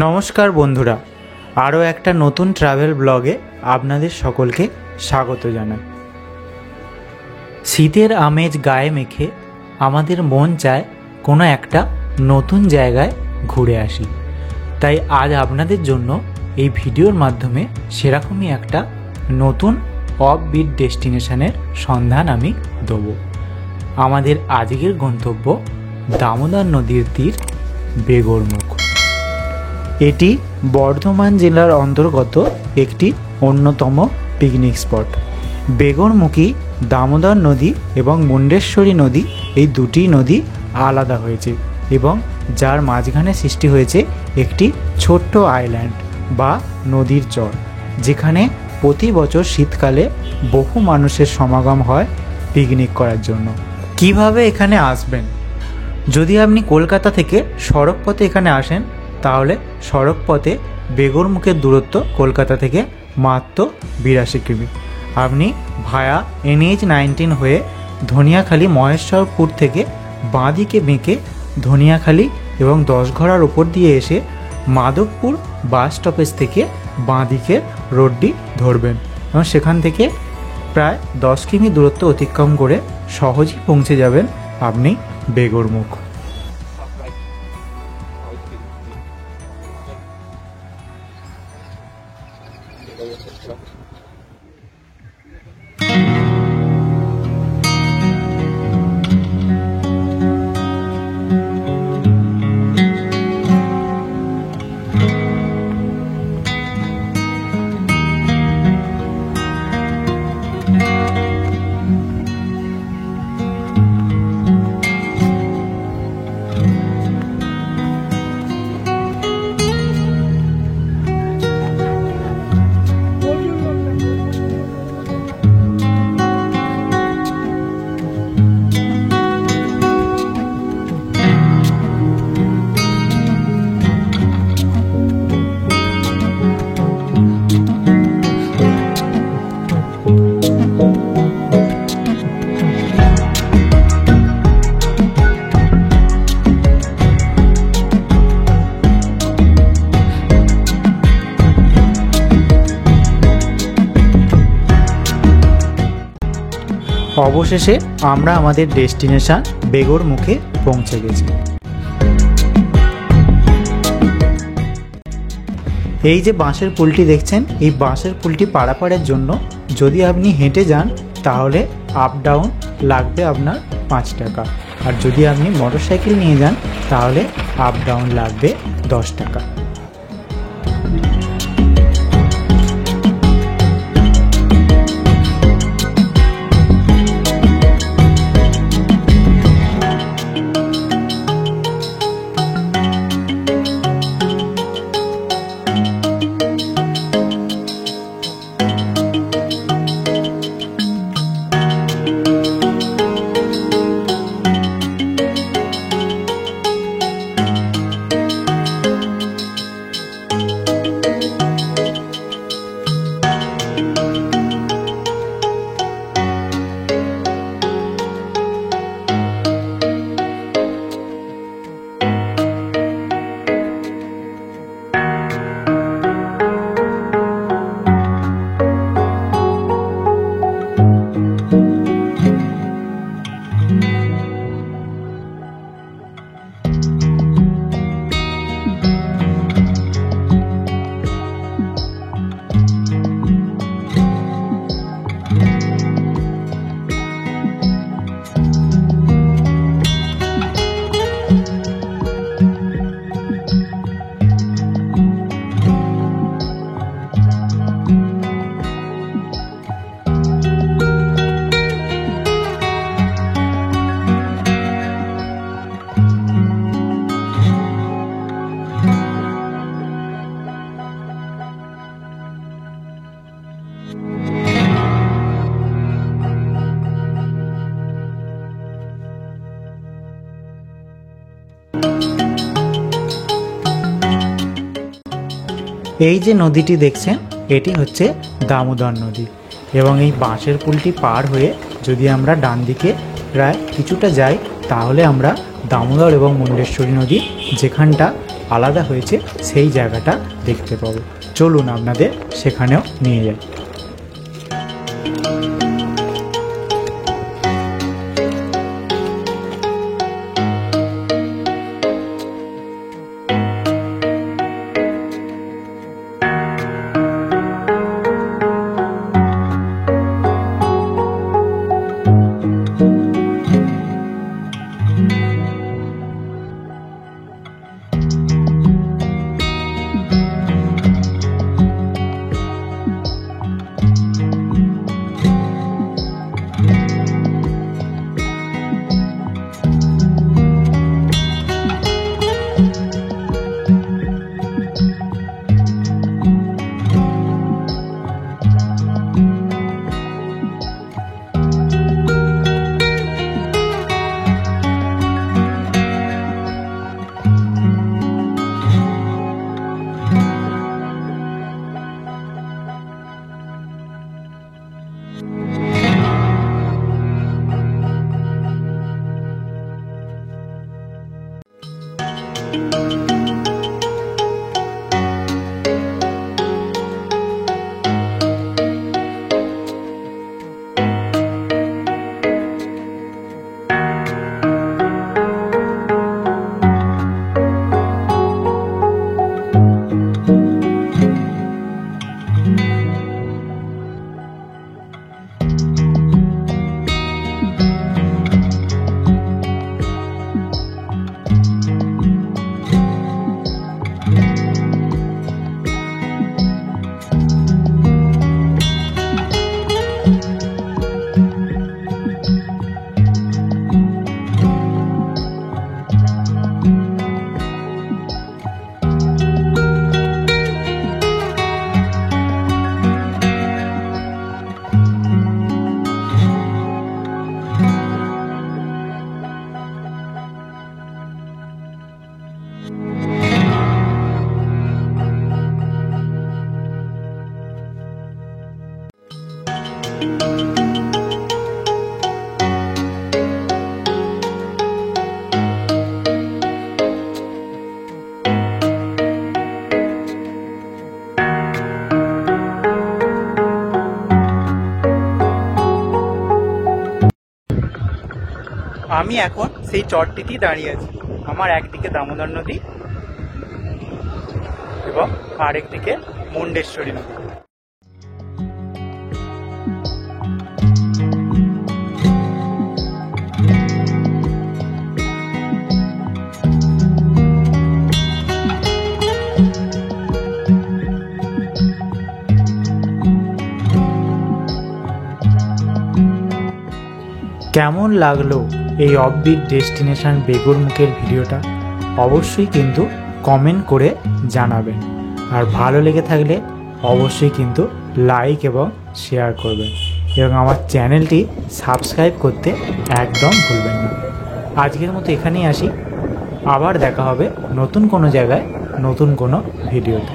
নমস্কার বন্ধুরা, আরও একটা নতুন ট্রাভেল ব্লগে আপনাদের সকলকে স্বাগত জানাই। শীতের আমেজ গায়ে মেখে আমাদের মন চায় কোনো একটা নতুন জায়গায় ঘুরে আসি। তাই আজ আপনাদের জন্য এই ভিডিওর মাধ্যমে সেরকমই একটা নতুন অফবিট ডেস্টিনেশনের সন্ধান আমি দেব। আমাদের আজকের গন্তব্য দামোদর নদীর তীর বেগরমুখ। এটি বর্ধমান জেলার অন্তর্গত একটি অন্যতম পিকনিক স্পট। বেগরমুখী দামোদর নদী এবং মুন্ডেশ্বরী নদী, এই দুটি নদী আলাদা হয়েছে এবং যার মাঝখানে সৃষ্টি হয়েছে একটি ছোট্ট আইল্যান্ড বা নদীর চর, যেখানে প্রতি বছর শীতকালে বহু মানুষের সমাগম হয় পিকনিক করার জন্য। কিভাবে এখানে আসবেন? যদি আপনি কলকাতা থেকে সড়ক পথে এখানে আসেন তাহলে সড়ক পথে বেগরমুখের দূরত্ব কলকাতা থেকে মাত্র 82 কিমি। আপনি ভায়া NH-19 হয়ে ধনিয়াখালী মহেশ্বরপুর থেকে বাঁদিকে বেঁকে ধনিয়াখালী এবং 10 ঘরার উপর দিয়ে এসে মাধবপুর বাস স্টপেজ থেকে বাঁদিকের রোডটি ধরবেন এবং সেখান থেকে প্রায় 10 কিমি দূরত্ব অতিক্রম করে সহজেই পৌঁছে যাবেন আপনি বেগরমুখ। অবশেষে আমরা আমাদের ডেস্টিনেশন বেগরমুখে পৌঁছে গেছি। এই যে বাঁশের পুলটি দেখছেন, এই বাঁশের পুলটি পারাপারের জন্য যদি আপনি হেঁটে যান তাহলে আপ ডাউন লাগবে আপনার 5 টাকা, আর যদি আপনি মোটরসাইকেল নিয়ে যান তাহলে আপ ডাউন লাগবে 10 টাকা। এই যে নদীটি দেখছেন এটি হচ্ছে দামোদর নদী এবং এই বাঁশের পুলটি পার হয়ে যদি আমরা ডান দিকে প্রায় কিছুটা যাই তাহলে আমরা দামোদর এবং মুন্ডেশ্বরী নদী, যেখানটা আলাদা হয়েছে সেই জায়গাটা দেখতে পাবো। চলুন আপনাদের সেখানেও নিয়ে যাই। আমি এখন সেই চরটিতেই দাঁড়িয়ে আছি। আমার একদিকে দামোদর নদী এবং আরেকদিকে মুন্ডেশ্বরী নদী। কেমন লাগলো এই অফবিট ডেস্টিনেশন বেগুরমুখের ভিডিওটা? অবশ্যই কিন্তু কমেন্ট করে জানাবেন, আর ভালো লেগে থাকলে অবশ্যই কিন্তু লাইক এবং শেয়ার করবেন, এবং আমার চ্যানেলটি সাবস্ক্রাইব করতে একদম ভুলবেন না। আজকের মতো এখানেই আসি, আবার দেখা হবে নতুন কোনো জায়গায় নতুন কোনো ভিডিওতে।